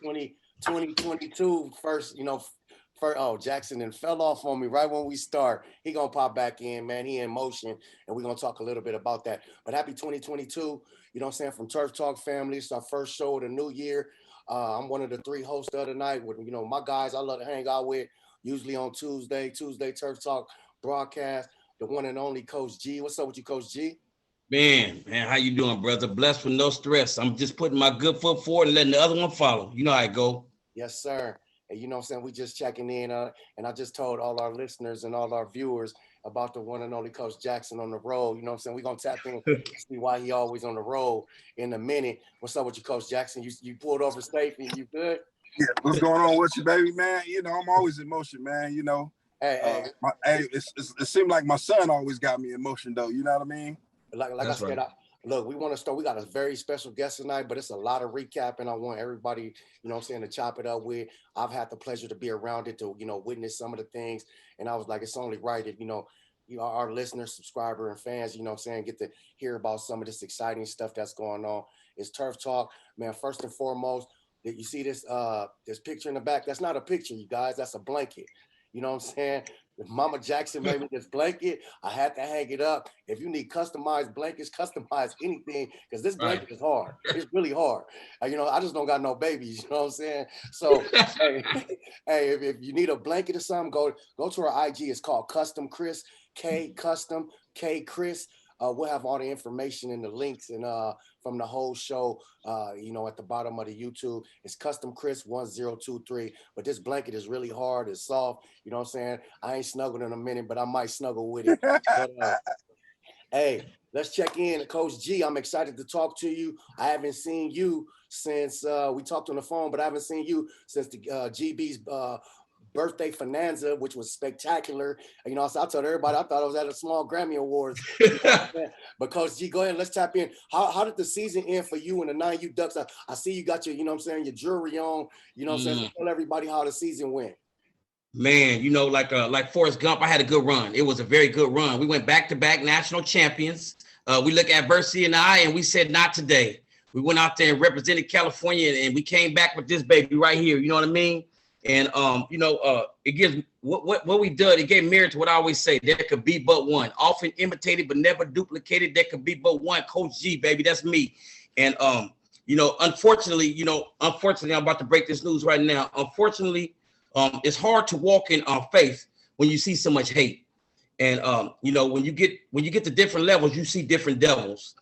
2022 first, oh, Jackson and fell off on me right when we start. He gonna pop back in, man. He in motion, and we're gonna talk a little bit about that. But happy 2022, you know what I'm saying, from Turf Talk family. It's our first show of the new year. I'm one of the 3 hosts the other night with, my guys I love to hang out with, usually on Tuesday Turf Talk broadcast, the one and only Coach G. What's up with you, Coach G? Man, how you doing, brother? Blessed with no stress. I'm just putting my good foot forward and letting the other one follow. You know how it go. Yes, sir. And you know what I'm saying? We just checking in, and I just told all our listeners and all our viewers about the one and only Coach Jackson on the road. You know what I'm saying? We're going to tap in and see why he always on the road in a minute. What's up with you, Coach Jackson? You pulled over safely. You good? Yeah, what's going on with you, baby, man? I'm always in motion, man, Hey, it seemed like my son always got me in motion, though. You know what I mean? Like I said, right. Look, we want to start. We got a very special guest tonight, but it's a lot of recapping. I want everybody, to chop it up with. I've had the pleasure to be around it, to, witness some of the things. And I was like, it's only right that, our listeners, subscriber, and fans, get to hear about some of this exciting stuff that's going on. It's Turf Talk, man. First and foremost, that you see this picture in the back. That's not a picture, you guys. That's a blanket. You know what I'm saying? If Mama Jackson made me this blanket, I had to hang it up. If you need customized blankets, customize anything, because this blanket is hard. It's really hard. I just don't got no babies. You know what I'm saying? So, hey, if you need a blanket or something, go to our IG. It's called Custom Chris, Custom K Chris. We'll have all the information and the links and from the whole show, at the bottom of the YouTube. It's Custom Chris 1023. But this blanket is really hard. It's soft. You know what I'm saying? I ain't snuggled in a minute, but I might snuggle with it. But, hey, let's check in. Coach G, I'm excited to talk to you. I haven't seen you since we talked on the phone, but I haven't seen you since the GB's birthday Finanza, which was spectacular. So I told everybody I thought I was at a small Grammy Awards. But Coach G, go ahead, let's tap in. How did the season end for you and the 9U Ducks? I see you got your, your jewelry on. Tell everybody how the season went. Man, like Forrest Gump, I had a good run. It was a very good run. We went back-to-back national champions. We looked at adversity in the eye and we said, not today. We went out there and represented California, and we came back with this baby right here. You know what I mean? And it gives what we did. It gave merit to what I always say. There could be but one. Often imitated but never duplicated. There could be but one. Coach G, baby, that's me. And unfortunately, I'm about to break this news right now. Unfortunately, it's hard to walk in faith when you see so much hate. And when you get to different levels, you see different devils.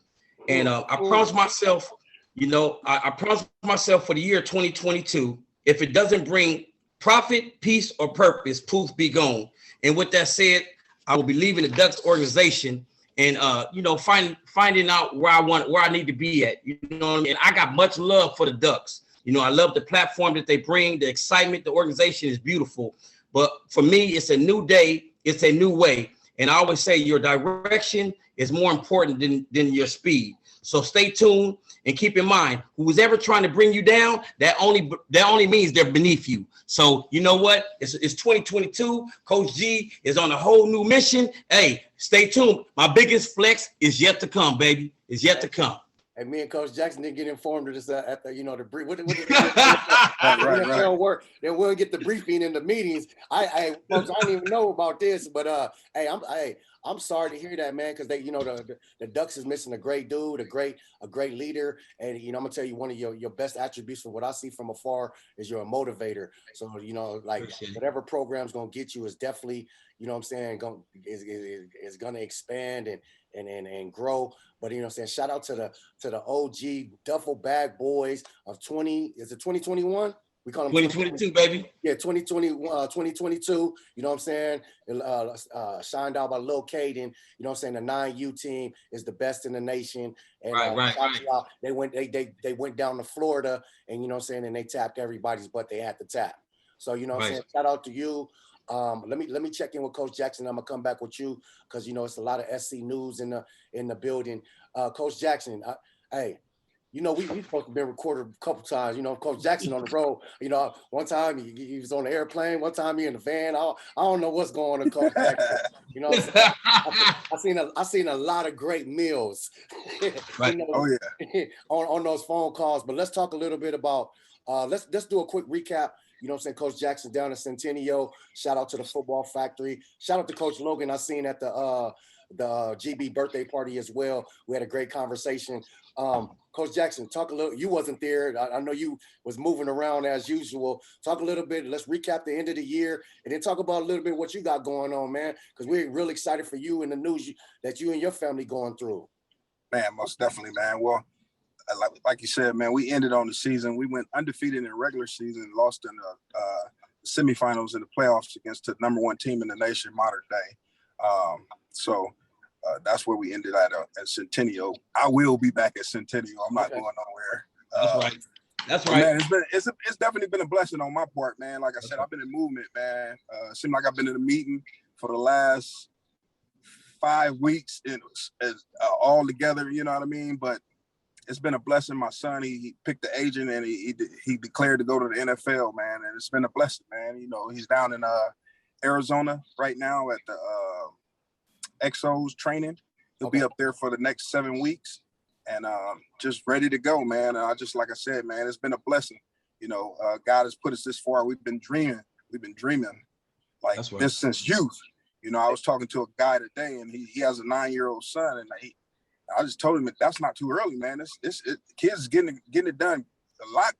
And I promised myself, I promised myself for the year 2022. If it doesn't bring profit, peace, or purpose, poof, be gone. And with that said, I will be leaving the Ducks organization and finding out where I need to be at. You know what I mean? And I got much love for the Ducks. I love the platform that they bring, the excitement, the organization is beautiful. But for me, it's a new day, it's a new way. And I always say your direction is more important than your speed. So stay tuned and keep in mind, who's ever trying to bring you down, that only means they're beneath you. So you know what? It's 2022. Coach G is on a whole new mission. Hey, stay tuned. My biggest flex is yet to come, baby. It's yet to come. And me and Coach Jackson didn't get informed of this at the the brief. What right. Work. Then we'll get the briefing in the meetings. Folks, I didn't even know about this, but I'm sorry to hear that, man, because they, the Ducks is missing a great dude, a great leader, and I'm gonna tell you, one of your best attributes from what I see from afar is you're a motivator. So whatever program's gonna get you is definitely, is gonna expand and grow. But shout out to the OG duffel bag boys of 2021. We call them 2022, baby. Yeah, 2022. You know what I'm saying? Shined out by Lil Caden. You know what I'm saying? The 9U team is the best in the nation. And right. They went down to Florida, and and they tapped everybody's butt they had to tap. So what I'm saying? Shout out to you. Let me check in with Coach Jackson. I'm gonna come back with you because it's a lot of SC news in the building. Coach Jackson, we supposed to be recorded a couple times. Coach Jackson on the road. One time he was on the airplane. One time he in the van. I don't know what's going on, Coach Jackson. I seen a lot of great meals. Right. On those phone calls. But let's talk a little bit about Let's do a quick recap. You know what I'm saying? Coach Jackson down at Centennial. Shout out to the Football Factory. Shout out to Coach Logan. I seen at the GB birthday party as well. We had a great conversation. Coach Jackson, talk a little. You wasn't there. I know you was moving around as usual. Talk a little bit. Let's recap the end of the year, and then talk about a little bit what you got going on, man. Because we're really excited for you and the news that you and your family going through. Man, most definitely, man. Well, like you said, man, we ended on the season. We went undefeated in the regular season, lost in the semifinals in the playoffs against the #1 team in the nation, modern day. So that's where we ended at Centennial. I will be back at Centennial. I'm not going nowhere. That's right. That's right. Man, it's definitely been a blessing on my part, man. Like I said, I've been in movement, man. It seemed like I've been in a meeting for the last 5 weeks all together, you know what I mean? But it's been a blessing. My son, he picked the agent and he declared to go to the NFL, man. And it's been a blessing, man. You know, he's down in Arizona right now at the Exos training. He'll be up there for the next 7 weeks and just ready to go, man. And like I said, man, it's been a blessing. You know, God has put us this far. We've been dreaming like this since youth. You know, I was talking to a guy today and he has a 9-year-old son, and I just told him that that's not too early, man. Kids getting it done a lot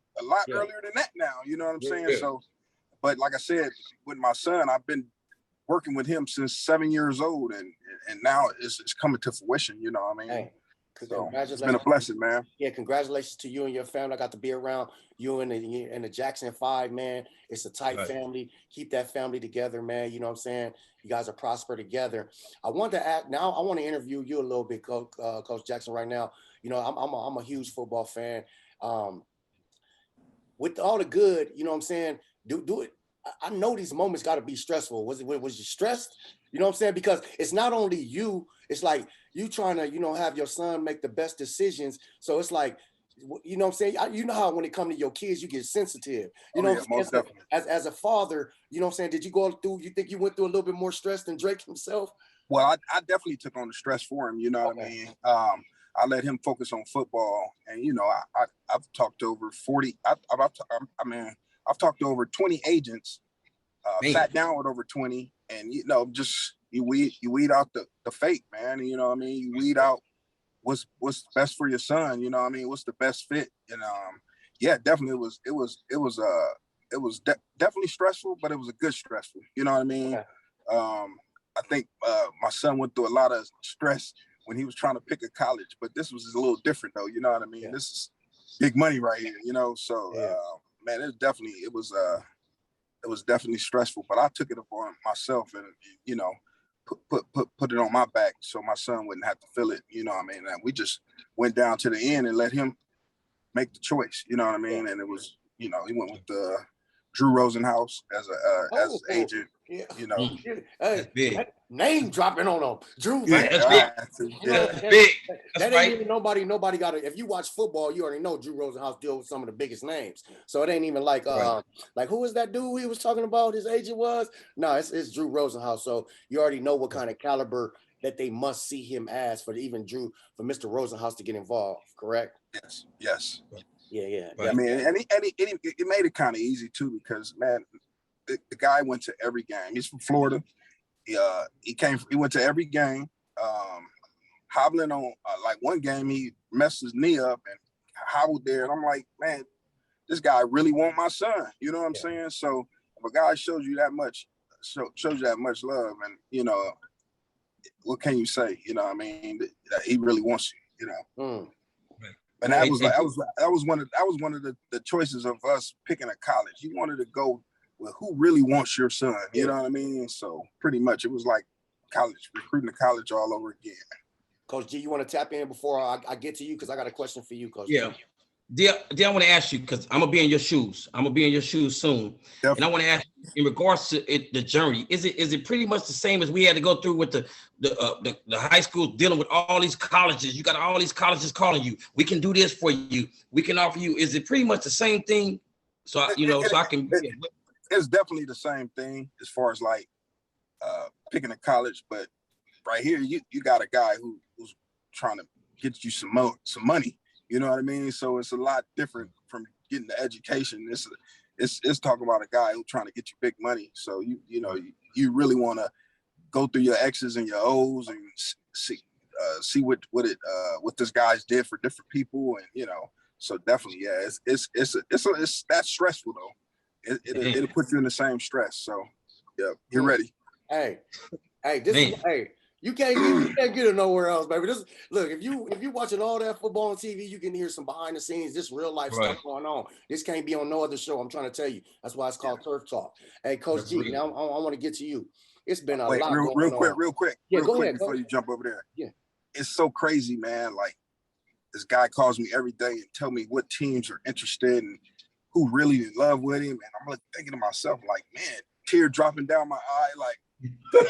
earlier than that now. You know what I'm saying? Yeah. So, but like I said, with my son, I've been working with him since 7 years old, and now it's coming to fruition. You know what I mean? Hey, so it's been a blessing, man. Yeah, congratulations to you and your family. I got to be around you and the Jackson 5, man. It's a tight family. Keep that family together, man. You know what I'm saying? You guys are prosper together. I want to interview you a little bit, Coach Jackson, right now. You know, I'm a huge football fan. With all the good, you know what I'm saying? Do it. I know these moments got to be stressful. Was you stressed? You know what I'm saying? Because it's not only you, it's like you trying to, you know, have your son make the best decisions. So it's like, you know what I'm saying? You know how when it comes to your kids, you get sensitive. You know, most definitely. As a father, you know what I'm saying? Did you you think you went through a little bit more stress than Drake himself? Well, I definitely took on the stress for him. You know what I mean? I let him focus on football, and you know, I've talked to over 40. I've talked to over 20 agents, sat down with over 20, and you know, just you weed out the fake, man. And, you know what I mean? You weed out what's best for your son. You know what I mean? What's the best fit? And yeah, definitely it was definitely stressful, but it was a good stressful. You know what I mean? Okay. I think my son went through a lot of stress when he was trying to pick a college, but this was a little different though. You know what I mean? Yeah. This is big money right here, you know? So, man, it was definitely stressful, but I took it upon myself and, you know, put it on my back so my son wouldn't have to feel it. You know what I mean? And we just went down to the end and let him make the choice. You know what I mean? Yeah. And it was, you know, he went with Drew Rosenhaus as agent. Yeah. You know, that's big. That name dropping on them, Drew. Yeah, that's big. That's big. That ain't even nobody got it. If you watch football, you already know Drew Rosenhaus deals with some of the biggest names. So it ain't even like like who was that dude he was talking about? His agent was it's Drew Rosenhaus. So you already know what kind of caliber that they must see him as for Mr. Rosenhaus to get involved. Correct? Yes. Yeah. I mean, and it made it kind of easy too because man. The guy went to every game. He's from Florida. He went to every game. Hobbling on like one game, he messed his knee up and hobbled there. And I'm like, man, this guy really want my son. You know what I'm saying? So if a guy shows you that much love, and you know, what can you say? You know what I mean? He really wants you. You know. And that was one of the choices of us picking a college. He wanted to go. Well, who really wants your son? You know what I mean? So pretty much it was like college, recruiting to college all over again. Coach G, you want to tap in before I get to you? Because I got a question for you, Coach G. D, I want to ask you, because I'm going to be in your shoes. I'm going to be in your shoes soon. Definitely. And I want to ask you, in regards to the journey, is it pretty much the same as we had to go through with the high school dealing with all these colleges? You got all these colleges calling you. We can do this for you. We can offer you. Is it pretty much the same thing? So, I can... It's definitely the same thing as far as like picking a college, but right here you got a guy who's trying to get you some money. You know what I mean? So it's a lot different from getting the education. It's talking about a guy who's trying to get you big money. So you really want to go through your X's and your O's and see what this guy's did for different people, and so definitely, yeah, it's that's stressful though. It'll put you in the same stress. So yeah, get ready. Hey, you can't get it nowhere else, baby. Look, if you watching all that football on TV, you can hear some behind the scenes, this real life stuff going on. This can't be on no other show. I'm trying to tell you. That's why it's called Turf Talk. Hey, Coach G, now I want to get to you. It's been a lot going on. Real quick. Yeah, go ahead, before you jump over there. Yeah. It's so crazy, man. Like, this guy calls me every day and tell me what teams are interested and who really in love with him. And I'm like thinking to myself, like, man, tear dropping down my eye, like,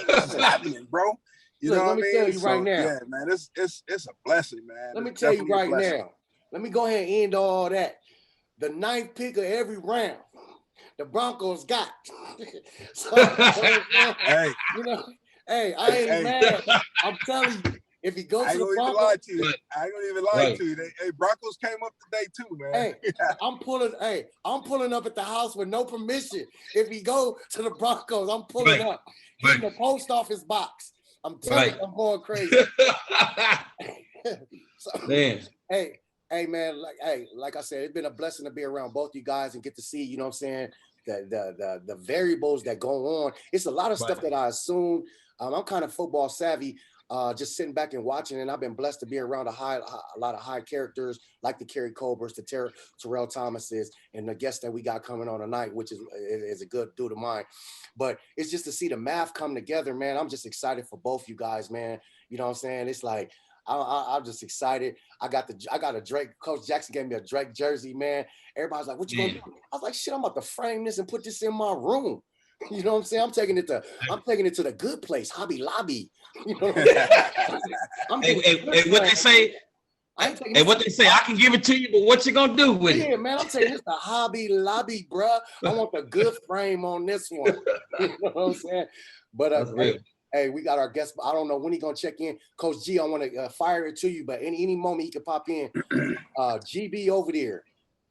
what's happening, bro? You know what I mean? Let me tell you right now. Yeah, man, it's a blessing, man. Let me tell you right now. Let me go ahead and end all that. The 9th pick of every round, the Broncos got. So, hey, I ain't mad. I'm telling you, if he goes to the Broncos, I ain't gonna even lie to you. Broncos came up today too, man. Hey, I'm pulling up at the house with no permission. If he go to the Broncos, I'm pulling up in the post office box. I'm telling you, I'm going crazy. So, man. Hey, man, like I said, it's been a blessing to be around both you guys and get to see, you know what I'm saying, the variables that go on. It's a lot of stuff that I assume. I'm kind of football savvy, just sitting back and watching, and I've been blessed to be around a lot of high characters like the Kerry Colberts, the Terrell Thomases, and the guest that we got coming on tonight, which is a good dude of mine. But it's just to see the math come together, man. I'm just excited for both you guys, man. You know what I'm saying? It's like, I'm just excited. I got a Drake. Coach Jackson gave me a Drake jersey, man. Everybody's like, "What you gonna do?" I was like, "Shit, I'm about to frame this and put this in my room." You know what I'm saying? I'm taking it to the good place, Hobby Lobby. You know what what they say? What they say, I can give it to you, but what you gonna do with it? Yeah, man, I'm taking this to Hobby Lobby, bruh. I want the good frame on this one. You know what I'm saying? But hey, we got our guest. I don't know when he's gonna check in. Coach G, I want to fire it to you, but any moment he can pop in. GB over there,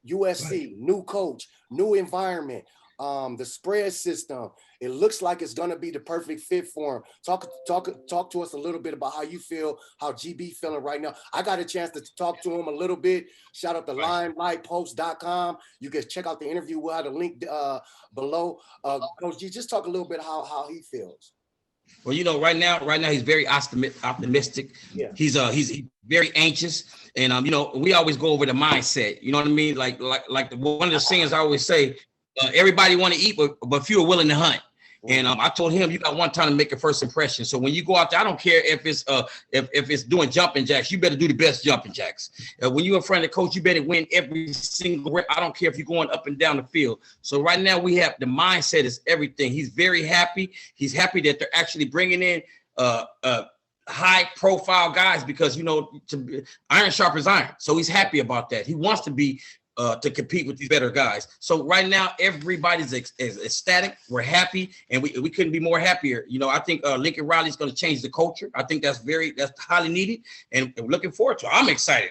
USC, new coach, new environment. The spread system, it looks like it's gonna be the perfect fit for him. Talk to us a little bit about how you feel, how GB feeling right now. I got a chance to talk to him a little bit. Shout out to limelightpost.com. You can check out the interview. We'll have the link below. Coach G, just talk a little bit how he feels. Well, right now he's very optimistic. Yeah. He's very anxious, and we always go over the mindset. You know what I mean? Like one of the sayings I always say. Everybody want to eat, but few are willing to hunt. And I told him, you got one time to make a first impression. So when you go out there, I don't care if it's doing jumping jacks, you better do the best jumping jacks. When you're in front of the coach, you better win every single rep. I don't care if you're going up and down the field. So right now we have the mindset is everything. He's very happy. He's happy that they're actually bringing in high profile guys because iron sharpens iron. So he's happy about that. He wants to be to compete with these better guys. So right now, everybody's ecstatic. We're happy, and we couldn't be more happier. I think Lincoln Riley is going to change the culture. I think that's highly needed, and we're looking forward to it. I'm excited.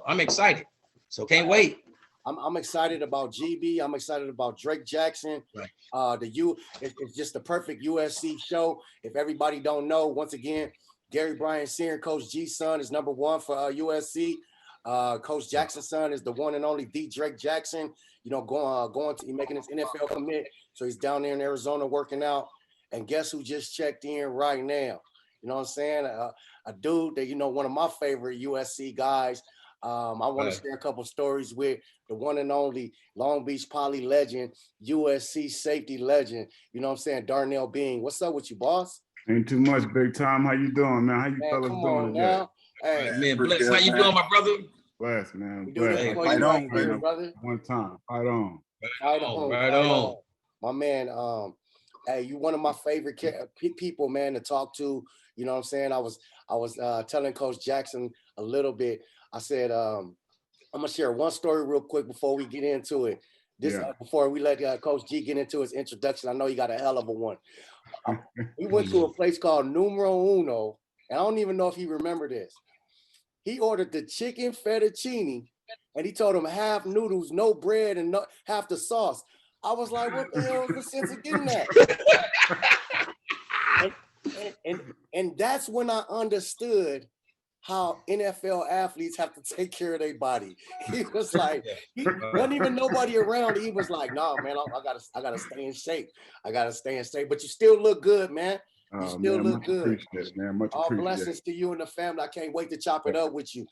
I'm excited. So can't wait. I'm excited about GB. I'm excited about Drake Jackson. Right. It's just the perfect USC show. If everybody don't know, once again, Gary Bryant Sr., Coach G's son, is number one for USC. Coach Jackson's son is the one and only D. Drake Jackson, going to making his NFL commit. So he's down there in Arizona working out. And guess who just checked in right now? You know what I'm saying? A dude that, one of my favorite USC guys. I want to share a couple stories with the one and only Long Beach Poly legend, USC safety legend. You know what I'm saying? Darnell Bean. What's up with you, boss? Ain't too much, big time. How you doing, man? How you fellas doing today? Hey, man, bless. How you doing, my brother? Bless, man. Bless. Right on, brother. One time. Right on. Right on. My man, hey, you one of my favorite people, man, to talk to. You know what I'm saying? I was telling Coach Jackson a little bit. I said, I'm gonna share one story real quick before we get into it. Before we let Coach G get into his introduction, I know you got a hell of a one. We went to a place called Numero Uno, and I don't even know if he remembered this. He ordered the chicken fettuccine and he told him half noodles, no bread, and half the sauce. I was like, what the hell is the sense of getting that? and that's when I understood how NFL athletes have to take care of their body. He was like, he wasn't even nobody around. He was like, no, man, I gotta stay in shape. I gotta stay in shape. But you still look good, man. You still look good. Man. Much All blessings to you and the family. I can't wait to chop it up with you.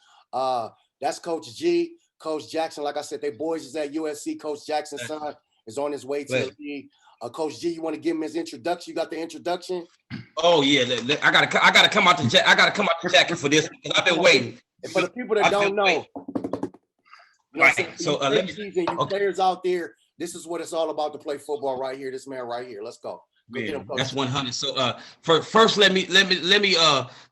That's Coach G, Coach Jackson. Like I said, they boys is at USC. Coach Jackson's son is on his way to the league. Coach G, you want to give him his introduction? You got the introduction? Oh yeah, I gotta come out the jacket for this because I've been waiting. And for the people that don't know, right? So let me, you players out there, this is what it's all about to play football right here. This man right here. Let's go. Man, that's 100. So first let me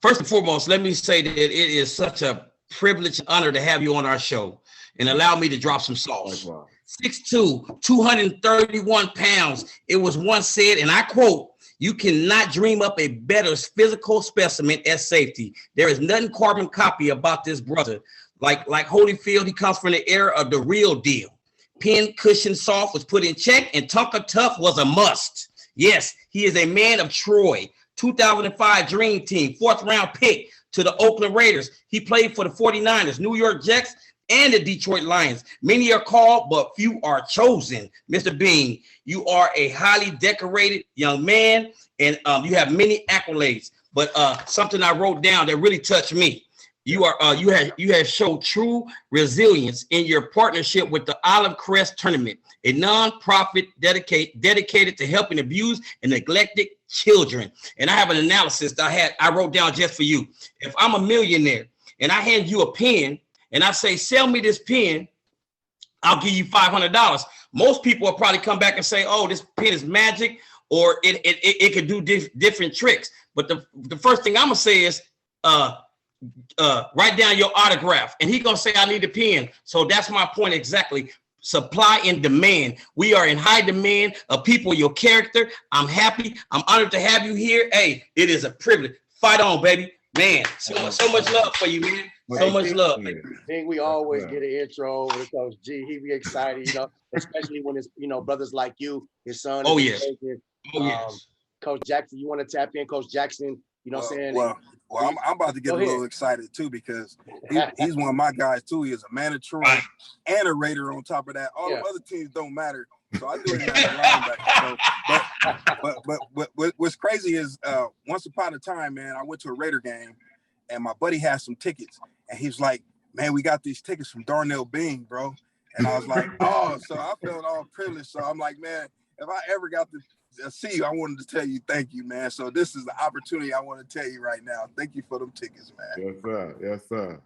first and foremost, let me say that it is such a privilege and honor to have you on our show and allow me to drop some sauce. 6'2", 231 pounds. It was once said, and I quote, "You cannot dream up a better physical specimen at safety. There is nothing carbon copy about this brother. Like Holyfield, he comes from the era of the real deal. Pin cushion soft was put in check, and Tonka tough was a must. Yes, he is a man of Troy. 2005 Dream Team, 4th round pick to the Oakland Raiders. He played for the 49ers, New York Jets, and the Detroit Lions. Many are called, but few are chosen. Mr. Bean, you are a highly decorated young man, and you have many accolades. But something I wrote down that really touched me. You have showed true resilience in your partnership with the Olive Crest Tournament, a nonprofit dedicated to helping abused and neglected children. And I have an analysis that I wrote down just for you. If I'm a millionaire and I hand you a pen and I say, sell me this pen, I'll give you $500. Most people will probably come back and say, oh, this pen is magic, or it could do different tricks. But the first thing I'm gonna say is, write down your autograph, and he gonna say I need a pen. So that's my point exactly. Supply and demand. We are in high demand of people, your character. I'm happy. I'm honored to have you here. Hey, it is a privilege. Fight on, baby. Man, so much love for you, man. So much love. I think we always get an intro over to Coach G. He be excited, especially when it's, brothers like you, his son. Oh, yes. Coach Jackson, you want to tap in, Coach Jackson? You know what I'm saying? Well, I'm about to get a little excited too, because he's one of my guys too. He is a man of Troy and a Raider on top of that. All the other teams don't matter, so I do it as a linebacker. But what's crazy is once upon a time, man, I went to a Raider game, and my buddy had some tickets, and he's like, "Man, we got these tickets from Darnell Bing, bro." And I was like, "Oh," so I felt all privileged. So I'm like, "Man, if I ever got to see you, I wanted to tell you thank you, man." So this is the opportunity I want to tell you right now. Thank you for them tickets, man. Yes, sir.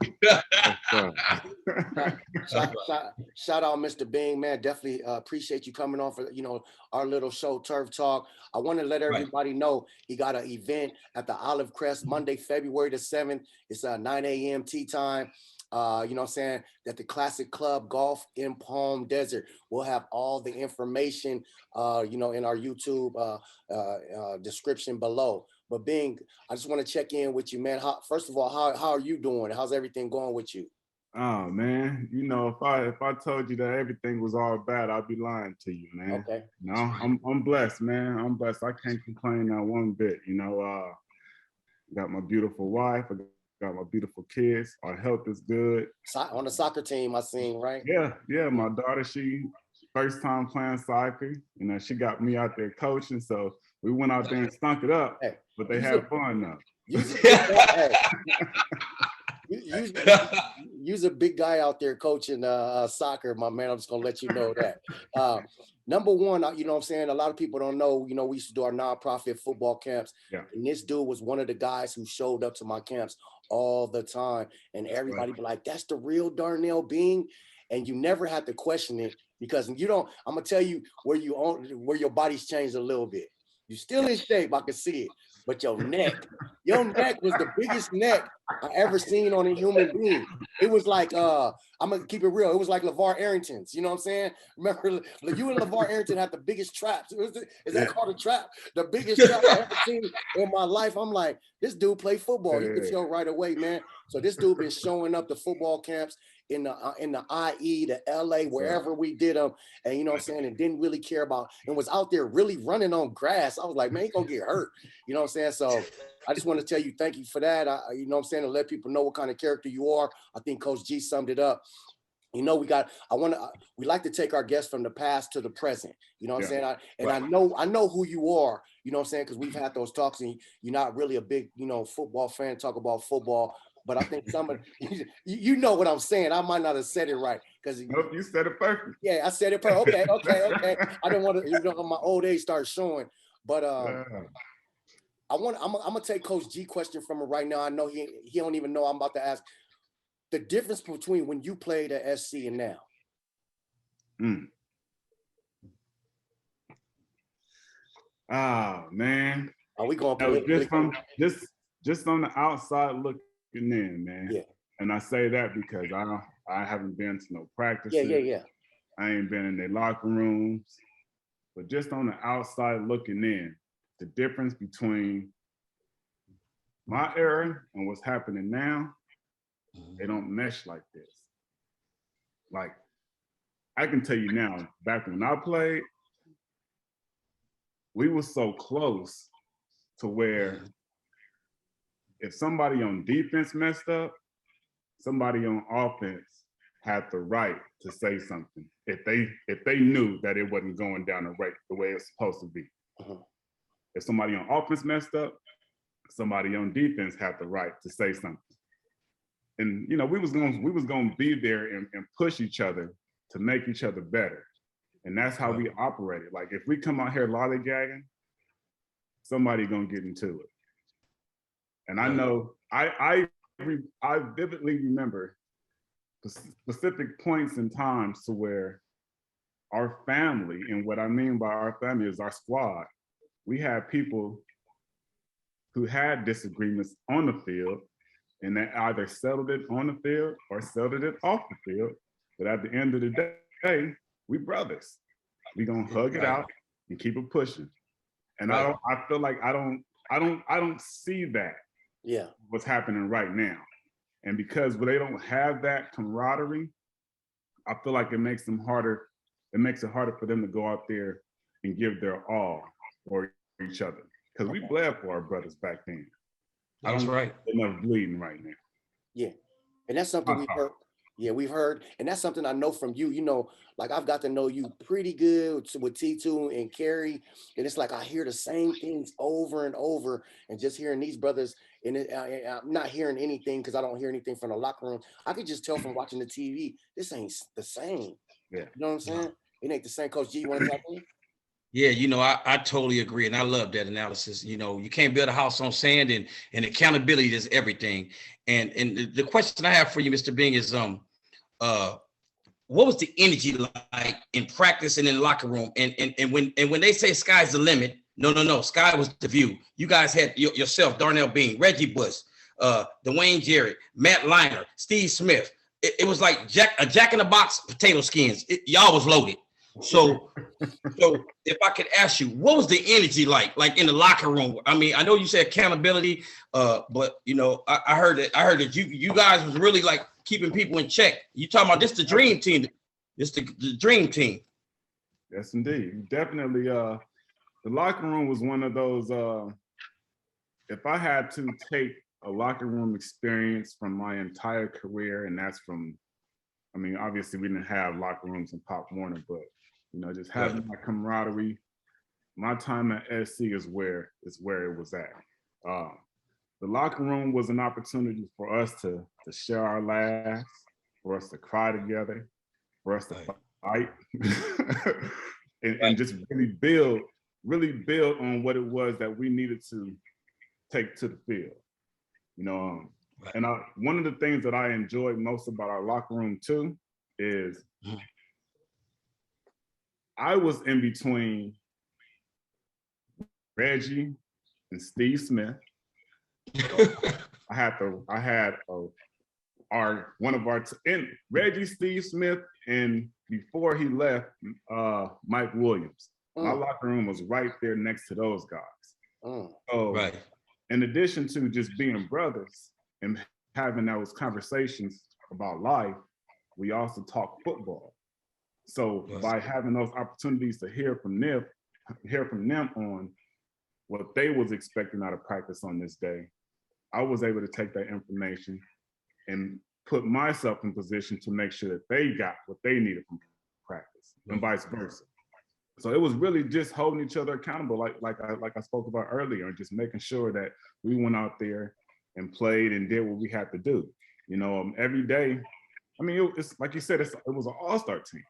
Shout out Mr. Bing, man. Definitely appreciate you coming on for our little show, Turf Talk. I want to let everybody know he got an event at the Olive Crest Monday, February the 7th. It's 9 a.m. tea time. You know what I'm saying, that the Classic Club Golf in Palm Desert. We'll have all the information, in our YouTube description below. But Bing, I just want to check in with you, man. First of all, how are you doing? How's everything going with you? Oh man, if I told you that everything was all bad, I'd be lying to you, man. Okay. No, I'm blessed, man. I'm blessed. I can't complain not one bit. Got my beautiful wife. I got my beautiful kids. Our health is good. On the soccer team, I seen, right? Yeah. My daughter, she first time playing soccer. She got me out there coaching. So we went out there and stunk it up. Hey, but they had fun now. You's a big guy out there coaching soccer, my man. I'm just gonna let you know that. Number one, you know what I'm saying? A lot of people don't know, we used to do our nonprofit football camps. Yeah. And this dude was one of the guys who showed up to my camps all the time. And everybody be like, that's the real Darnell Bing. And you never have to question it, because I'm gonna tell you where your body's changed a little bit. You're still in shape, I can see it. But your neck was the biggest neck I ever seen on a human being. It was like, I'm gonna keep it real. It was like LeVar Arrington's, you know what I'm saying? Remember, you and LeVar Arrington had the biggest traps. Is that called a trap? The biggest trap I ever seen in my life. I'm like, this dude play football. You can tell right away, man. So this dude been showing up to football camps in the IE, the LA, wherever we did them, and you know what I'm saying, and didn't really care about, and was out there really running on grass. I was like, man, he gonna get hurt. You know what I'm saying? So I just want to tell you thank you for that. You know what I'm saying, to let people know what kind of character you are. I think Coach G summed it up. You know, we like to take our guests from the past to the present. You know what I'm saying? I know who you are, you know what I'm saying? Because we've had those talks, and you're not really a big, you know, football fan, talk about football. But I think you know what I'm saying. I might not have said it right. Because nope, you said it perfect. Yeah, I said it perfect. Okay. I didn't want to, you know, my old age starts showing. But I'm gonna take Coach G question from him right now. I know he don't even know I'm about to ask. The difference between when you played at SC and now. Oh man. Are we going just on the outside looking in, man. Yeah. And I say that because I haven't been to no practices. Yeah. I ain't been in their locker rooms. But just on the outside looking in, the difference between my era and what's happening now, they don't mesh like this. Like, I can tell you now, back when I played, we were so close to where if somebody on defense messed up, somebody on offense had the right to say something if they knew that it wasn't going down the way it's supposed to be. If somebody on offense messed up, somebody on defense had the right to say something. And you know, we was gonna be there and push each other to make each other better. And that's how we operated. Like if we come out here lollygagging, somebody gonna get into it. And I know I vividly remember specific points in times to where our family, and what I mean by our family is our squad, we had people who had disagreements on the field, and they either settled it on the field or settled it off the field. But at the end of the day, we brothers. We gonna hug it out and keep it pushing. And I feel like I don't see that. Yeah. What's happening right now. And because they don't have that camaraderie, I feel like it makes it harder for them to go out there and give their all for each other. Because we bled for our brothers back then. That's right. Enough bleeding right now. Yeah. And that's something we've heard. Yeah, we've heard. And that's something I know from you. You know, like I've got to know you pretty good with T2 and Kerry. And it's like I hear the same things over and over. And just hearing these brothers, and I'm not hearing anything because I don't hear anything from the locker room. I could just tell from watching the TV, this ain't the same. Yeah. You know what I'm saying? It ain't the same. Coach G, you want to talk to me? Yeah, you know, I totally agree. And I love that analysis. You know, you can't build a house on sand, and accountability is everything. And the question I have for you, Mr. Bing, is what was the energy like in practice and in the locker room? And when they say sky's the limit, no, sky was the view. You guys had yourself, Darnell Bean, Reggie Bush, Dwayne Jarrett, Matt Liner, Steve Smith. It was like a jack in the box potato skins. Y'all was loaded. So if I could ask you, what was the energy like in the locker room? I mean, I know you said accountability, but you know, I heard that you guys was really like keeping people in check. You talking about this the dream team? This the dream team? Yes, indeed. Definitely. The locker room was one of those. If I had to take a locker room experience from my entire career, and that's from, I mean, obviously we didn't have locker rooms in Pop Warner, but you know, just having my camaraderie. My time at SC is where it was at. The locker room was an opportunity for us to share our laughs, for us to cry together, for us to fight, and just really build on what it was that we needed to take to the field. You know, and one of the things that I enjoyed most about our locker room too is I was in between Reggie and Steve Smith. I had Reggie, Steve Smith, and before he left, Mike Williams. My locker room was right there next to those guys. So, in addition to just being brothers and having those conversations about life, we also talk football. So by having those opportunities to hear from them on what they was expecting out of practice on this day, I was able to take that information and put myself in position to make sure that they got what they needed from practice and vice versa. So it was really just holding each other accountable, like I spoke about earlier, and just making sure that we went out there and played and did what we had to do. You know, every day. I mean, it's like you said, it was an all-star team.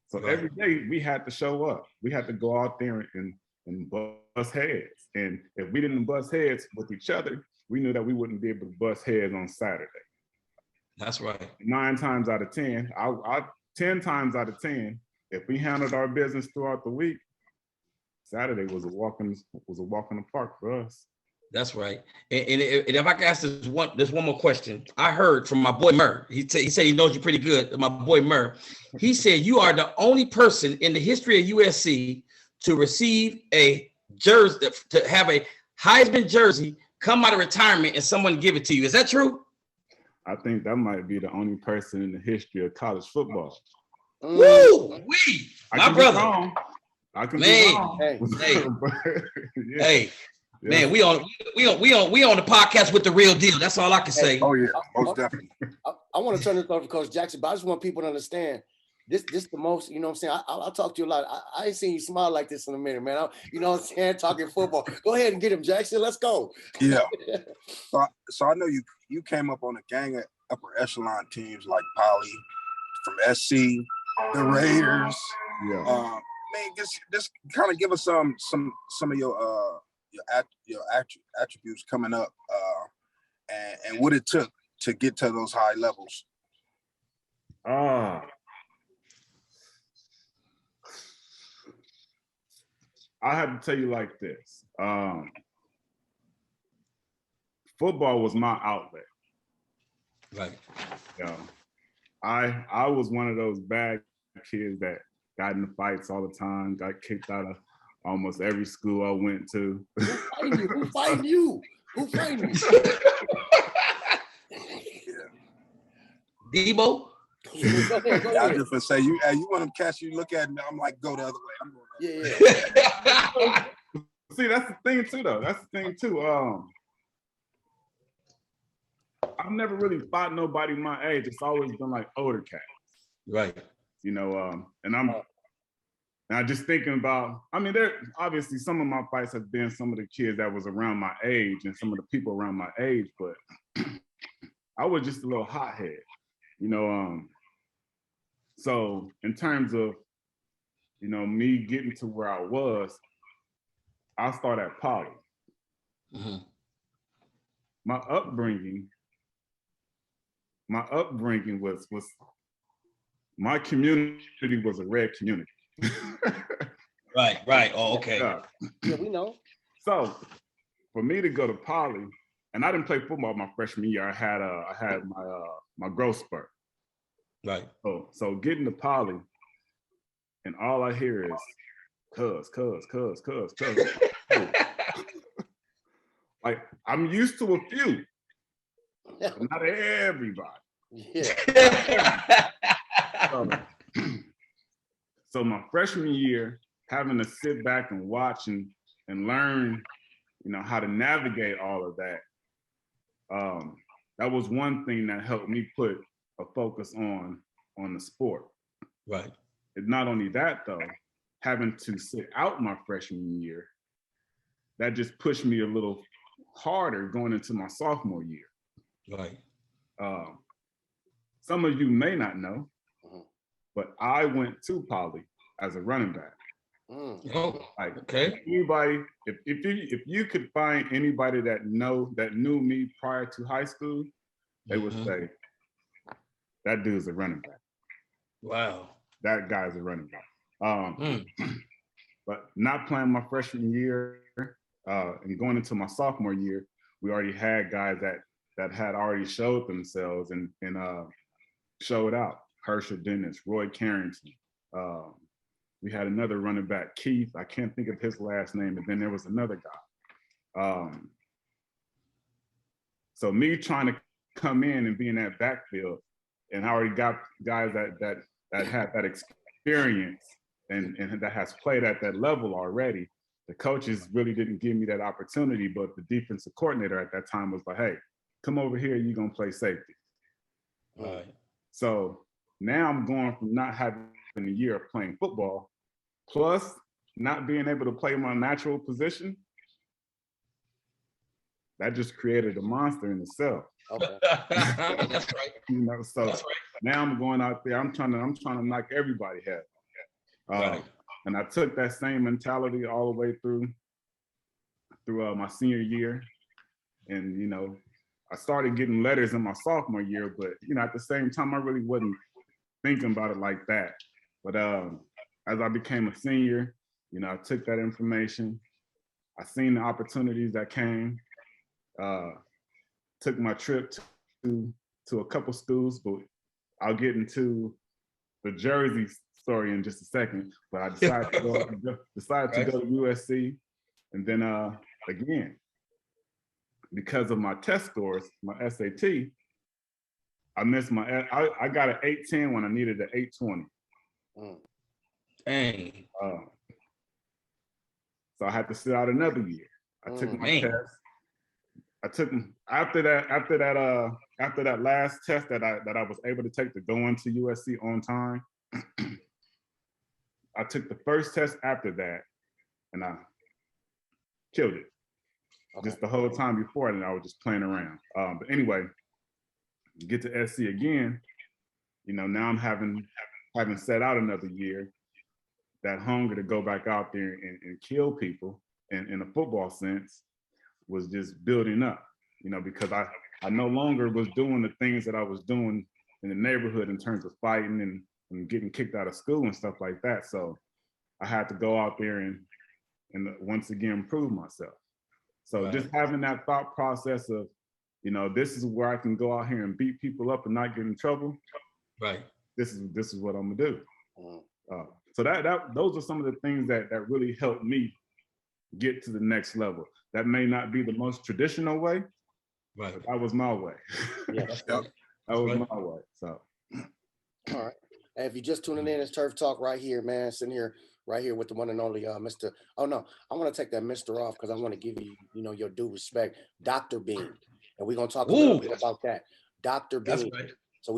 So every day we had to show up. We had to go out there and bust heads. And if we didn't bust heads with each other, we knew that we wouldn't be able to bust heads on Saturday. That's right. 9 times out of 10, 10 times out of 10, if we handled our business throughout the week, Saturday was a walk in the park for us. That's right. And if I can ask this one more question, I heard from my boy Murr. He said he knows you pretty good. My boy Murr. He said you are the only person in the history of USC to receive a jersey, to have a Heisman jersey come out of retirement and someone give it to you. Is that true? I think that might be the only person in the history of college football. Woo! My brother. I can be wrong. Hey. Man, we on the podcast with the real deal. That's all I can say. Oh yeah, most definitely. I want to turn this over to Coach Jackson, but I just want people to understand this the most, you know what I'm saying? I'll talk to you a lot. I ain't seen you smile like this in a minute, man. You know what I'm saying? Talking football. Go ahead and get him, Jackson. Let's go. Yeah. So I know you came up on a gang of upper echelon teams like Poly, from SC, the Raiders. Yeah. Man, just kind of give us some of your attributes coming up, and what it took to get to those high levels. I have to tell you like this. Football was my outlet. Right. Yeah. I was one of those bad kids that got in fights all the time, got kicked out of almost every school I went to. Who fighting you? Debo? Go ahead. I was just gonna say, you want them cats you look at me, I'm like, go the other way. I'm going Yeah. See, that's the thing too, though. I've never really fought nobody my age. It's always been like older cats. Right. You know, and I'm just thinking about, I mean, there obviously some of my fights have been some of the kids that was around my age and some of the people around my age, but I was just a little hothead, you know. So in terms of, you know, me getting to where I was, I started at Poly. Mm-hmm. My upbringing was my community was a red community. Right. Oh, okay. Yeah, we know. So for me to go to Poly, and I didn't play football my freshman year. I had my growth spurt. Right. So getting to Poly, and all I hear is cuz. Like, I'm used to a few, but not everybody. Yeah. So my freshman year, having to sit back and watch and learn, you know, how to navigate all of that, that was one thing that helped me put a focus on the sport. Right. And not only that, though, having to sit out my freshman year, that just pushed me a little harder going into my sophomore year. Right. Some of you may not know, but I went to Poly as a running back. Oh, like, okay. Anybody, if you could find anybody that knew me prior to high school, they would say, that dude's a running back. Wow. That guy's a running back. But not playing my freshman year and going into my sophomore year, we already had guys that had already showed themselves and showed out. Herschel Dennis, Roy Carrington. We had another running back, Keith. I can't think of his last name. And then there was another guy. So me trying to come in and be in that backfield, and I already got guys that had that experience and that has played at that level already. The coaches really didn't give me that opportunity, but the defensive coordinator at that time was like, hey, come over here, you're gonna play safety. Right. So now I'm going from not having a year of playing football, plus not being able to play my natural position. That just created a monster in itself. Okay. That's right. You know, so That's right. now I'm going out there. I'm trying to knock everybody head. Right. And I took that same mentality all the way through my senior year, and you know, I started getting letters in my sophomore year. But you know, at the same time, I really wasn't thinking about it like that. But as I became a senior, you know, I took that information. I seen the opportunities that came. Took my trip to a couple schools, but I'll get into the Jersey story in just a second. But I decided to go to USC, and then again, because of my test scores, my SAT, I missed I got an 810 when I needed an 820. Dang. So I had to sit out another year. I took my test. I took after that last test that I was able to take to go into USC on time. I took the first test after that, and I killed it. Okay. Just the whole time before, and I was just playing around. But anyway, get to SC again. You know, now I'm having set out another year. That hunger to go back out there and kill people in a football sense was just building up, you know, because I no longer was doing the things that I was doing in the neighborhood in terms of fighting and getting kicked out of school and stuff like that. So I had to go out there and once again prove myself. So right. Just having that thought process of, you know, this is where I can go out here and beat people up and not get in trouble. Right. This is what I'm gonna do. So those are some of the things that really helped me get to the next level. That may not be the most traditional way, right? But that was my way. Yeah, that's that was my way. So, all right. And if you're just tuning in, it's Turf Talk right here, man. Sitting here, right here with the one and only Mr. Oh no, I want to take that Mr. off because I want to give you, you know, your due respect, Dr. Bean, and we're gonna talk a little bit about that, Dr. Bean. That's right. So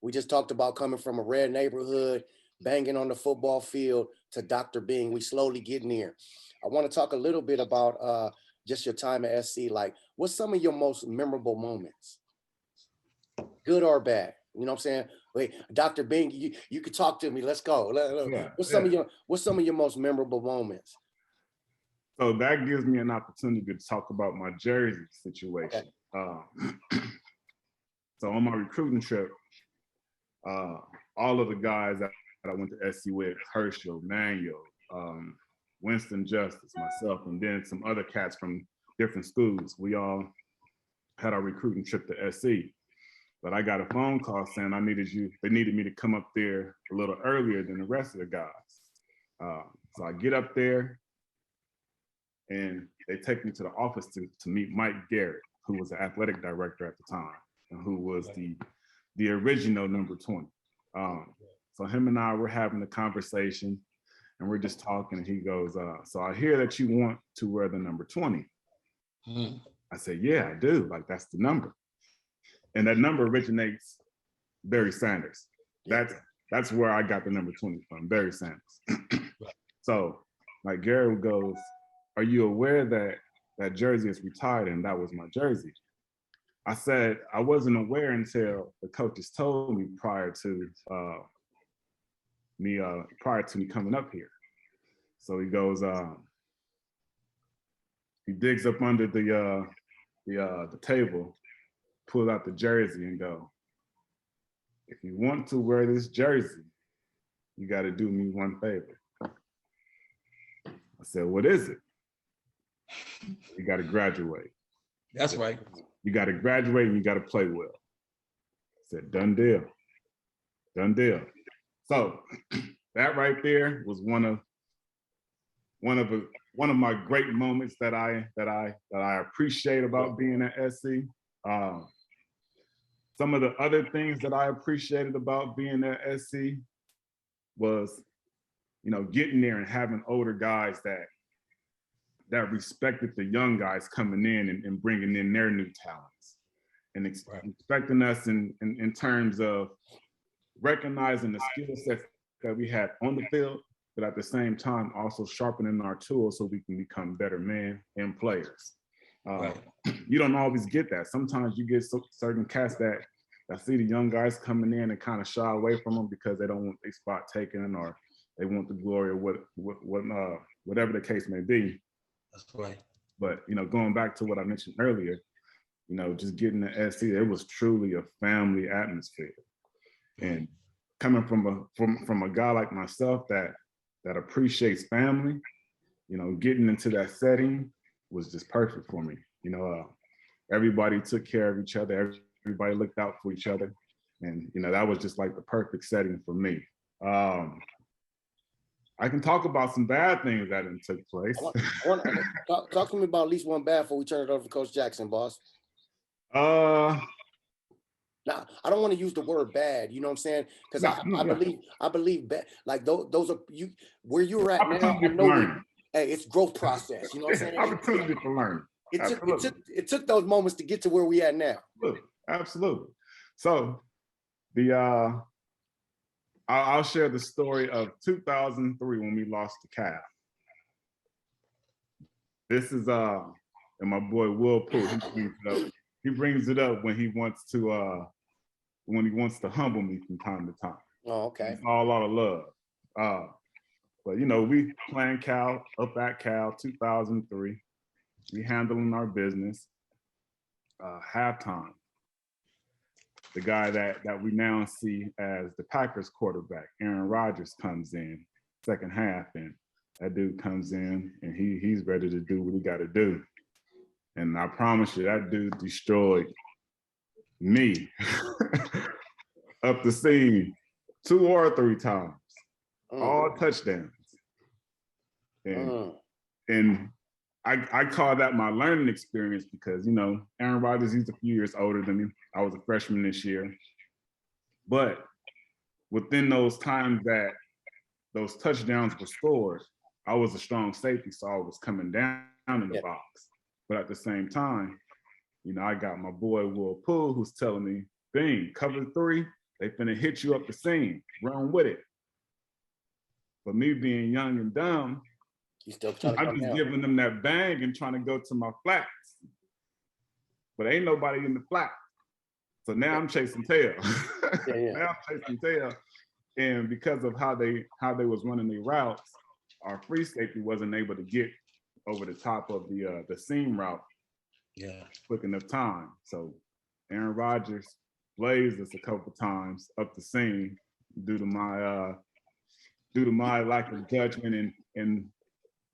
we just talked about coming from a red neighborhood, banging on the football field, to Dr. Bean. We slowly getting there. I want to talk a little bit about just your time at SC. Like, what's some of your most memorable moments? Good or bad? You know what I'm saying? Wait, Dr. Bean, you could talk to me. Let's go. What's some of your most memorable moments? So that gives me an opportunity to talk about my Jersey situation. Okay. So on my recruiting trip, all of the guys that I went to SC with, Herschel, Manuel, Winston Justice, myself, and then some other cats from different schools. We all had our recruiting trip to SC. But I got a phone call saying they needed me to come up there a little earlier than the rest of the guys. So I get up there and they take me to the office to meet Mike Garrett, who was the athletic director at the time, and who was the original number 20. So him and I were having a conversation, and we're just talking, and he goes, so I hear that you want to wear the number 20. I said, yeah, I do. Like, that's the number. And that number originates Barry Sanders. That's where I got the number 20 from, Barry Sanders. So like Garrett goes, are you aware that jersey is retired and that was my jersey? I said, I wasn't aware until the coaches told me prior to me coming up here. So he goes, he digs up under the table, pulls out the jersey and go, if you want to wear this jersey, you got to do me one favor. I said, what is it? You got to graduate. That's right. You got to graduate and you got to play well. I said, done deal. Done deal. So that right there was one of my great moments that I appreciate about being at SC. Some of the other things that I appreciated about being at SC was, getting there and having older guys that respected the young guys coming in and bringing in their new talents, and expecting us in terms of recognizing the skill sets that we had on the field, but at the same time also sharpening our tools so we can become better men and players. You don't always get that. Sometimes you get certain cats that see the young guys coming in and kind of shy away from them because they don't want their spot taken, or they want the glory, or whatever the case may be. That's right. But going back to what I mentioned earlier, just getting to SC, it was truly a family atmosphere. And coming from a guy like myself that appreciates family, getting into that setting was just perfect for me. Everybody took care of each other. Everybody looked out for each other. And, that was just like the perfect setting for me. I can talk about some bad things that took place. Talk to me about at least one bad before we turn it over to Coach Jackson, boss. Now, I don't want to use the word bad, you know what I'm saying? Because I believe bad, like those are you where you're at now. I know it's growth process, you know what I'm saying? Opportunity for learning. It took those moments to get to where we at now. Absolutely. So I'll share the story of 2003 when we lost to Cal. This is and my boy Will Pooh, he brings it up when he wants to humble me from time to time. Oh, okay. It's all out of love. But we playing Cal, up at Cal 2003. We handling our business. Halftime, the guy that we now see as the Packers quarterback, Aaron Rodgers, comes in second half, and that dude comes in and he's ready to do what he got to do. And I promise you, that dude destroyed me up the seam 2 or 3 times, all touchdowns. And I call that my learning experience because, Aaron Rodgers, he's a few years older than me. I was a freshman this year. But within those times that those touchdowns were scored, I was a strong safety, so I was coming down in the box. But at the same time, I got my boy Will Pooh who's telling me, Bing, cover 3, they finna hit you up the seam, run with it. But me being young and dumb, I'm just giving them that bang and trying to go to my flats. But ain't nobody in the flat. So now I'm chasing tail. Now I'm chasing tail. And because of how they was running their routes, our free safety wasn't able to get over the top of the seam route quick enough time. So Aaron Rodgers blazed us a couple times up the seam due to my lack of judgment and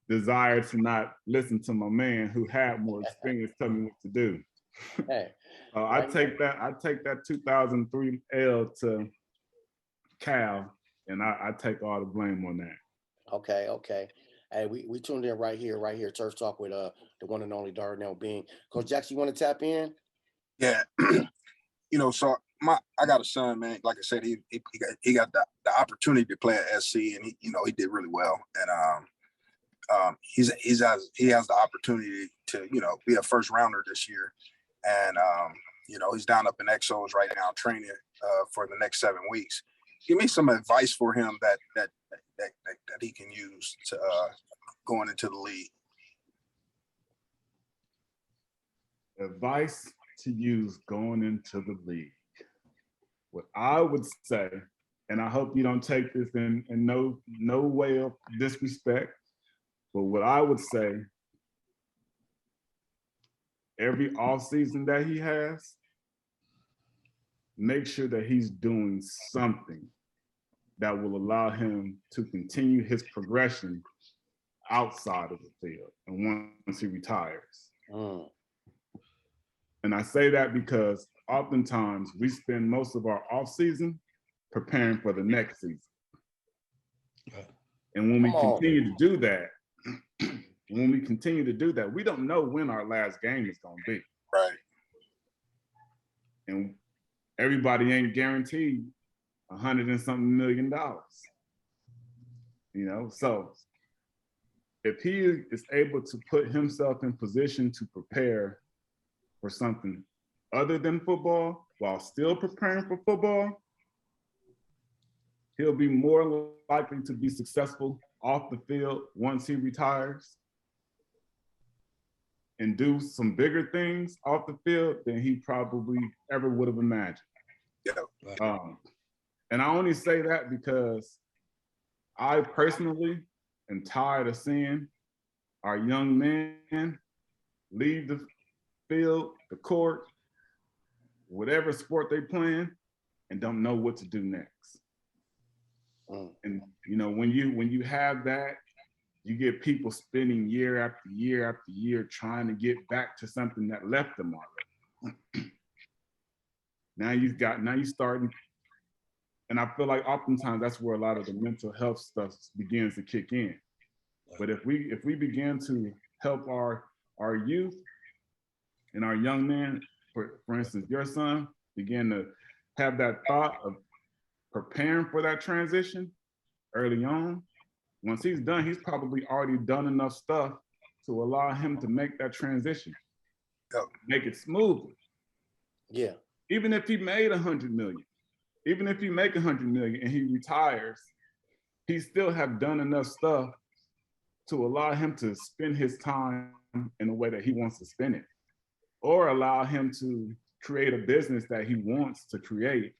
desire to not listen to my man who had more experience tell me what to do. I take that 2003 L to Cal, and I take all the blame on that. Okay. Hey, we tuned in right here, Turf Talk with the one and only Darnell Bean. Coach Jackson, you want to tap in? Yeah. So I got a son, man. Like I said, he got the opportunity to play at SC, and he did really well. And he has the opportunity to be a first rounder this year, and he's down up in Exos right now training for the next 7 weeks. Give me some advice for him that he can use to going into the league. Advice to use going into the league. What I would say, and I hope you don't take this in no way of disrespect, but what I would say, every offseason that he has, make sure that he's doing something that will allow him to continue his progression outside of the field and once he retires. And I say that because oftentimes we spend most of our offseason preparing for the next season. And when we continue to do that, we don't know when our last game is going to be. Right. And everybody ain't guaranteed $100 and something million. You know, so if he is able to put himself in position to prepare for something other than football while still preparing for football, he'll be more likely to be successful off the field once he retires and do some bigger things off the field than he probably ever would have imagined. Yeah. And I only say that because I personally am tired of seeing our young men leave the field, the court, whatever sport they playing, and don't know what to do next. And you know, when you have that, you get people spending year after year after year trying to get back to something that left them already. Now you starting, and I feel like oftentimes that's where a lot of the mental health stuff begins to kick in. But if we begin to help our youth and our young men, for instance, your son, begin to have that thought of preparing for that transition early on, once he's done, he's probably already done enough stuff to allow him to make that transition, make it smoothly. Yeah. Even if he made 100 million, even if he make 100 million and he retires, he still have done enough stuff to allow him to spend his time in the way that he wants to spend it, or allow him to create a business that he wants to create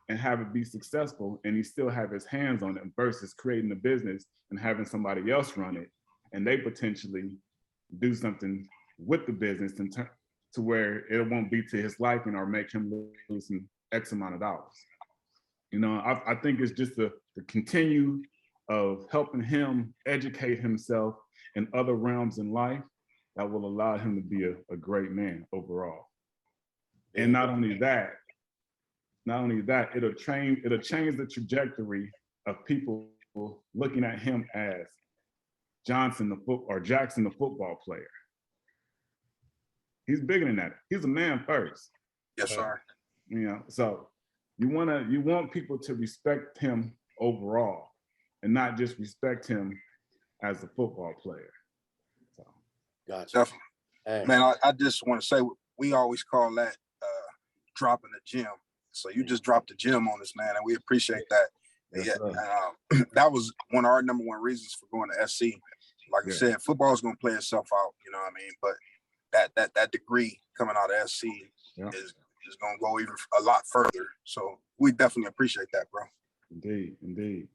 and have it be successful, and he still have his hands on it, versus creating a business and having somebody else run it, and they potentially do something with the business to where it won't be to his liking or make him lose some X amount of dollars. You know, I think it's just the continue of helping him educate himself in other realms in life that will allow him to be a great man overall. And not only that, it'll change the trajectory of people looking at him as Jackson, the football player. He's bigger than that. He's a man first. Yes, sir. You know, so you want people to respect him overall and not just respect him as a football player. So, gotcha. Definitely. Hey. Man, I just want to say, we always call that dropping the gym. So you just dropped the gym on us, man, and we appreciate that. Yes, that was one of our number one reasons for going to SC. Like I said, football is going to play itself out, you know what I mean? But that degree coming out of SC is going to go even a lot further. So we definitely appreciate that, bro. Indeed.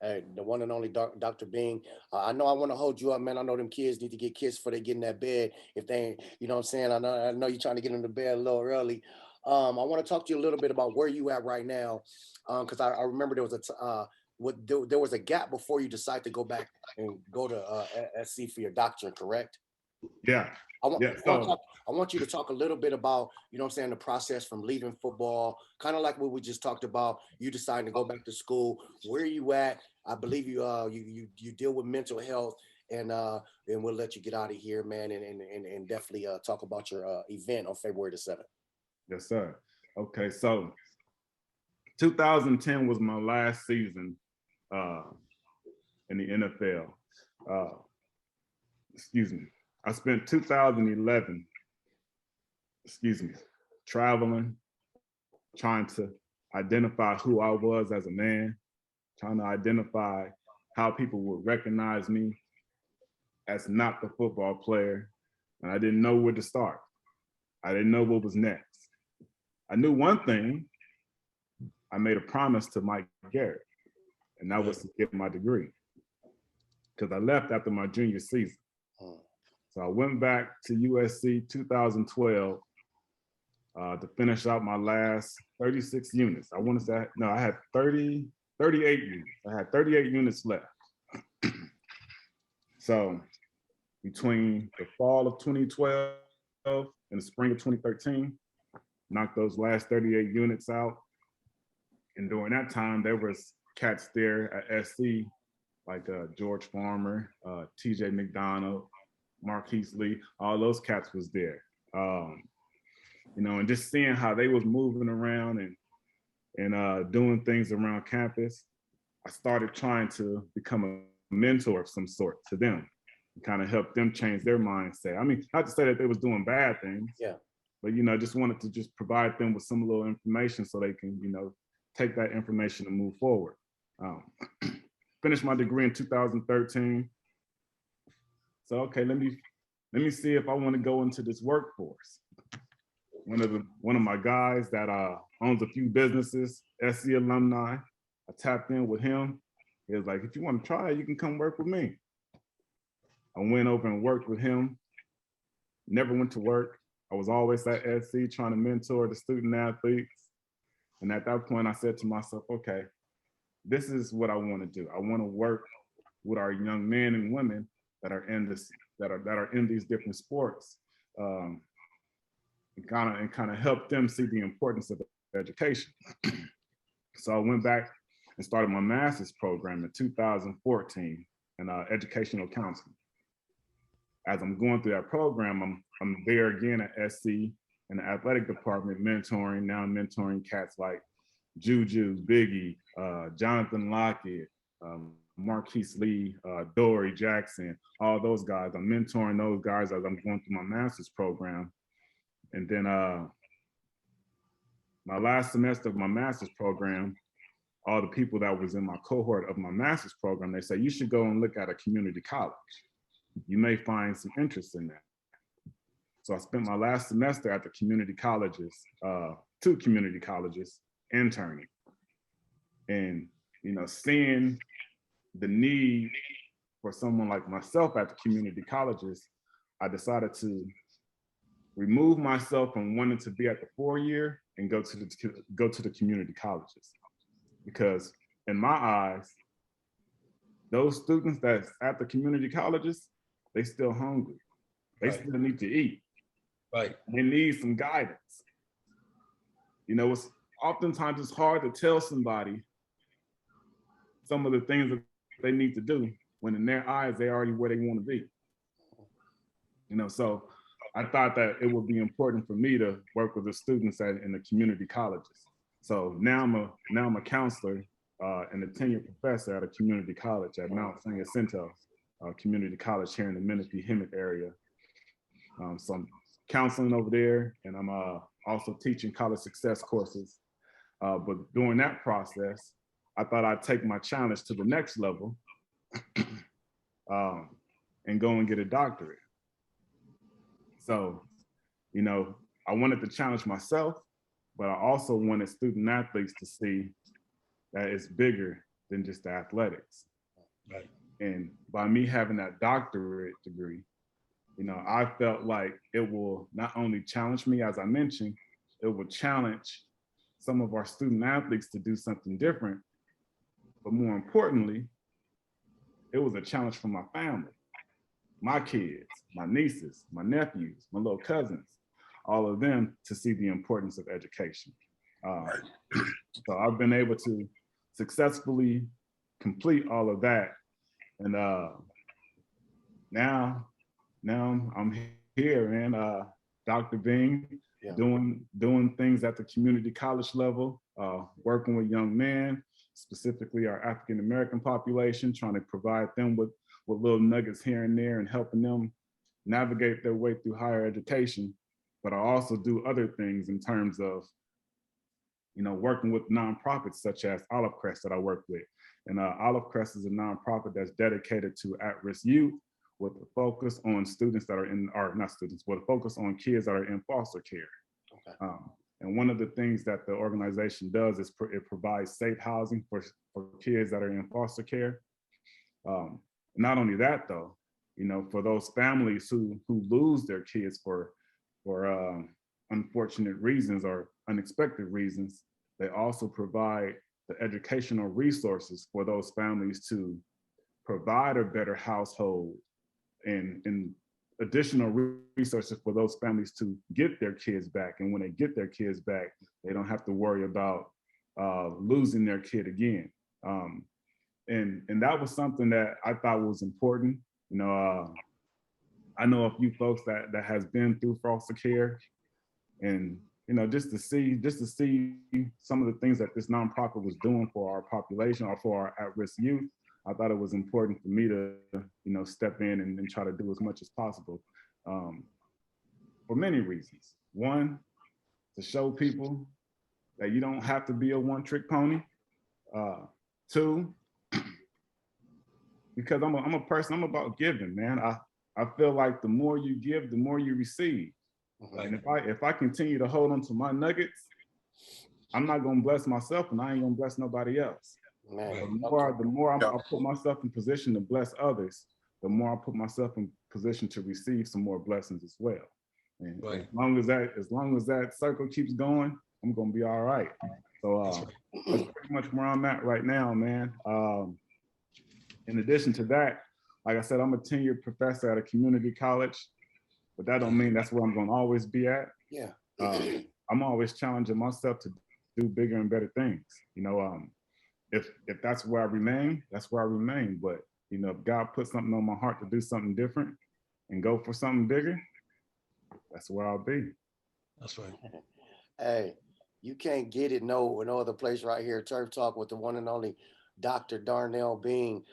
Hey, the one and only Dr. Bean. I know I want to hold you up, man. I know them kids need to get kissed before they get in that bed. If they ain't, you know what I'm saying? I know you're trying to get them to bed a little early. I want to talk to you a little bit about where you at right now. Because I remember there was a gap before you decided to go back and go to SC for your doctorate, correct? Yeah. I want you to talk a little bit about, you know what I'm saying, the process from leaving football, kind of like what we just talked about, you deciding to go back to school. Where are you at? I believe you deal with mental health, and we'll let you get out of here, man, and definitely talk about your event on February the 7th. Yes, sir. Okay, so 2010 was my last season in the NFL. I spent 2011, traveling, trying to identify who I was as a man, trying to identify how people would recognize me as not the football player. And I didn't know where to start. I didn't know what was next. I knew one thing. I made a promise to Mike Garrett, and that was to get my degree, because I left after my junior season. So I went back to USC 2012 to finish out my last 36 units. I want to say, no, I had 38 units. I had 38 units left. So between the fall of 2012 and the spring of 2013, knocked those last 38 units out. And during that time, there was cats there at SC, like George Farmer, TJ McDonald, Marquise Lee, all those cats was there. You know, and just seeing how they was moving around and and doing things around campus, I started trying to become a mentor of some sort to them, and kind of help them change their mindset. I mean, not to say that they was doing bad things, Yeah. but just wanted to just provide them with some little information so they can take that information and move forward. Finished my degree in 2013. So okay, let me see if I want to go into this workforce. One of my guys that owns a few businesses, SC alumni, I tapped in with him. He was like, if you want to try it, you can come work with me. I went over and worked with him. Never went to work. I was always at SC trying to mentor the student athletes. And at that point, I said to myself, okay, this is what I want to do. I want to work with our young men and women that are in this, that are in these different sports, and kind of help them see the importance of education. So I went back and started my master's program in 2014 in educational counseling. As I'm going through that program, I'm there again at SC in the athletic department, mentoring. Now I'm mentoring cats like Juju, Biggie, Jonathan Lockett, Marquise Lee, Dory Jackson, all those guys. I'm mentoring those guys as I'm going through my master's program. And then my last semester of my master's program, all the people that was in my cohort of my master's program, they say, you should go and look at a community college. You may find some interest in that. So I spent my last semester at the community colleges, 2 community colleges, interning. And, seeing the need for someone like myself at the community colleges, I decided to remove myself from wanting to be at the 4-year and go to the community colleges. Because in my eyes, those students that's at the community colleges, they still hungry. They still need to eat. Right. They need some guidance. It's oftentimes it's hard to tell somebody some of the things that they need to do when in their eyes, they're already where they want to be. So I thought that it would be important for me to work with the students in the community colleges. So now I'm a counselor and a tenured professor at a community college at Mount St. Jacinto Community College here in the Menifee-Hemet area. So I'm counseling over there, and I'm also teaching college success courses. But during that process, I thought I'd take my challenge to the next level and go and get a doctorate. So, I wanted to challenge myself, but I also wanted student athletes to see that it's bigger than just the athletics. Right. And by me having that doctorate degree, I felt like it will not only challenge me, as I mentioned, it will challenge some of our student athletes to do something different. But more importantly, it was a challenge for my family, my kids, my nieces, my nephews, my little cousins, all of them to see the importance of education. So I've been able to successfully complete all of that. And now I'm here, man. Dr. Bing, doing things at the community college level, working with young men, specifically our African-American population, trying to provide them with little nuggets here and there and helping them navigate their way through higher education. But I also do other things in terms of, working with nonprofits such as Olive Crest that I work with. And Olive Crest is a nonprofit that's dedicated to at-risk youth with a focus on students that are not students, with a focus on kids that are in foster care. Okay. And one of the things that the organization does is it provides safe housing for kids that are in foster care. Not only that, though, for those families who lose their kids for unfortunate reasons or unexpected reasons, they also provide the educational resources for those families to provide a better household and additional resources for those families to get their kids back. And when they get their kids back, they don't have to worry about losing their kid again. And that was something that I thought was important. I know a few folks that has been through foster care, and you know, just to see some of the things that this nonprofit was doing for our population or for our at-risk youth, I thought it was important for me to, you know, step in and try to do as much as possible, for many reasons. One, to show people that you don't have to be a one-trick pony. Two, because I'm a person, I'm about giving, man. I feel like the more you give, the more you receive. And if I continue to hold on to my nuggets, I'm not gonna bless myself, and I ain't gonna bless nobody else. Man, the more I put myself in position to bless others, the more I put myself in position to receive some more blessings as well. And as long as that circle keeps going, I'm gonna be all right. So that's pretty much where I'm at right now, man. In addition to that, like I said, I'm a tenured professor at a community college, but that don't mean that's where I'm gonna always be at. Yeah. I'm always challenging myself to do bigger and better things. You know, if that's where I remain, that's where I remain. But you know, if God put something on my heart to do something different and go for something bigger, that's where I'll be. That's right. Hey, you can't get it no other place right here. Turf Talk with the one and only Dr. Darnell Bean.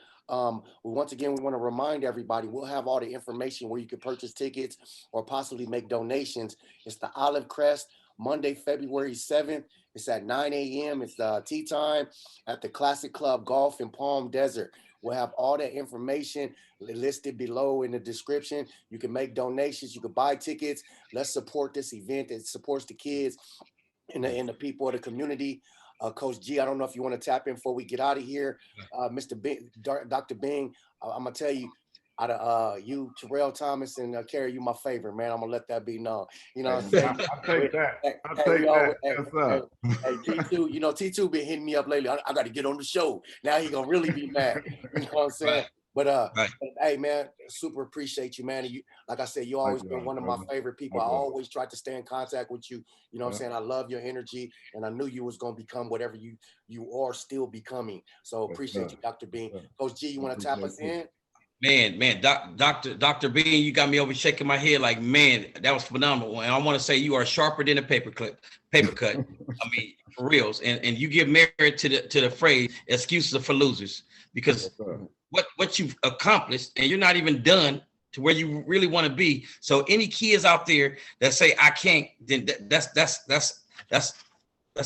Once again, we want to remind everybody, we'll have all the information where you can purchase tickets or possibly make donations. It's the Olive Crest, Monday, February 7th. It's at 9 a.m. It's tea time at the Classic Club Golf in Palm Desert. We'll have all that information listed below in the description. You can make donations. You can buy tickets. Let's support this event that supports the kids and the people of the community. Coach G, I don't know if you want to tap in before we get out of here. Mr. Bing, Dr. Bing, I'm going to tell you, out of you, Terrell Thomas, and Kerry, you my favorite, man. I'm going to let that be known. You know what I'm saying? I'll take that. I'll take that. Hey, T2, you know, T2 been hitting me up lately. I got to get on the show. Now he going to really be mad. You know what I'm saying? But hey, man, super appreciate you, man. And you, like I said, you always been one of my favorite people. I always tried to stay in contact with you. You know what I'm saying? I love your energy, and I knew you was going to become whatever you are still becoming. So appreciate you, Dr. Bean. Coach G, you want to tap us in? Man, Dr. Bean, you got me over shaking my head like, man, that was phenomenal. And I want to say you are sharper than a paper cut. I mean, for reals. And you give merit to the phrase "excuses are for losers," because what you've accomplished, and you're not even done to where you really want to be. So any kids out there that say I can't, then that's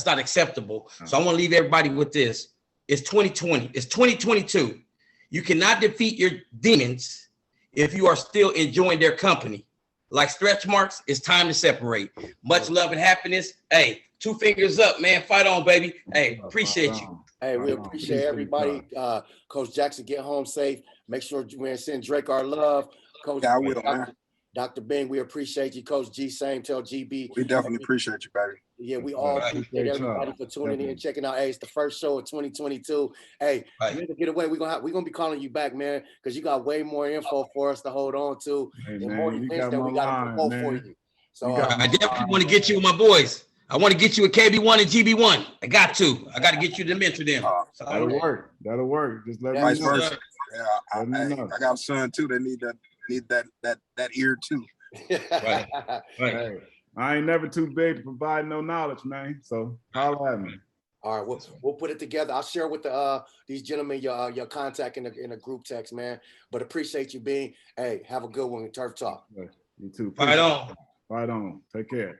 not acceptable. So I want to leave everybody with this. It's 2020. It's 2022. You cannot defeat your demons if you are still enjoying their company. Like stretch marks, it's time to separate. Much love and happiness. Hey, 2 fingers up, man. Fight on, baby. Hey, appreciate you. Hey, we appreciate everybody. Coach Jackson, get home safe. Make sure you send Drake our love. Coach, I will, man. Dr. Bing, we appreciate you. Coach G, same. Tell GB. We definitely appreciate you, baby. Yeah, we all appreciate everybody for tuning in and checking out. Hey, it's the first show of 2022. Hey, get away. We're gonna be calling you back, man, because you got way more info for us to hold on to, and more events that we got to promote for you. So I definitely want to get you with my boys. I want to get you a KB1 and GB1. I got to get you to mentor them. That'll work. That'll work. Just let me vice know. versa. Yeah, I got a son too that need that ear too. Right. Hey, I ain't never too big to provide no knowledge, man. So holler at me. All right, we'll put it together. I'll share with these gentlemen your contact in a group text, man. But appreciate you being. Hey, have a good one. Turf Talk. You too. Fight on. Fight on. Take care.